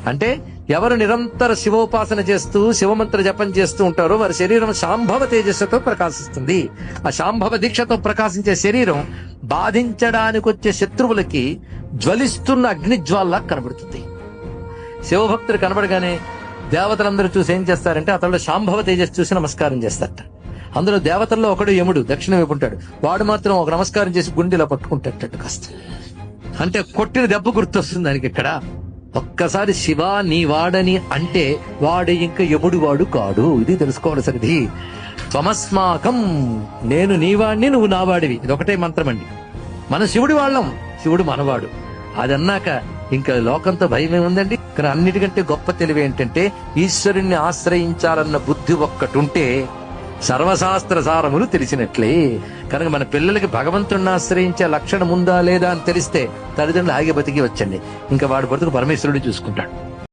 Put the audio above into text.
అంటే ఎవరు నిరంతర శివోపాసన చేస్తూ శివమంత్ర జపం చేస్తూ ఉంటారో వారి శరీరం శాంభవ తేజస్సుతో ప్రకాశిస్తుంది. ఆ శాంభవ దీక్షతో ప్రకాశించే శరీరం బాధించడానికి వచ్చే శత్రువులకి జ్వలిస్తున్న అగ్నిజ్వాల్లా కనబడుతుంది. శివభక్తుడు కనబడగానే దేవతలందరూ చూసి ఏం చేస్తారంటే అతడు శాంభవ తేజస్సు చూసి నమస్కారం చేస్తారట. అందులో దేవతల్లో ఒకడు యముడు దక్షిణ వైపు ఉంటాడు. వాడు మాత్రం ఒక నమస్కారం చేసి గుండెలో పట్టుకుంటాడు కాస్త. అంటే కొట్టిన దెబ్బ గుర్తొస్తుంది దానికి. ఇక్కడ ఒక్కసారి శివ నీ వాడని అంటే వాడు ఇంకా యముడు వాడు కాడు. ఇది తెలుసుకోవాల్సినది. త్వమస్మాకం, నేను నీవాడిని నువ్వు నావాడివి. ఇది ఒకటే మంత్రం అండి. మన శివుడి వాళ్ళం, శివుడు మనవాడు. అది అన్నాక ఇంకా లోకంతో భయమే ఉందండి. కానీ అన్నిటికంటే గొప్ప తెలివి ఏంటంటే ఈశ్వరుణ్ణి ఆశ్రయించాలన్న బుద్ధి ఒక్కటుంటే సర్వశాస్త్ర సారములు తెలిసినట్లే. కనుక మన పిల్లలకి భగవంతుడిని ఆశ్రయించే లక్షణం ఉందా లేదా అని తెలిస్తే తల్లిదండ్రులు ఆగి బతికి వచ్చండి. ఇంకా వాడి బతుకు పరమేశ్వరుడు చూసుకుంటాడు.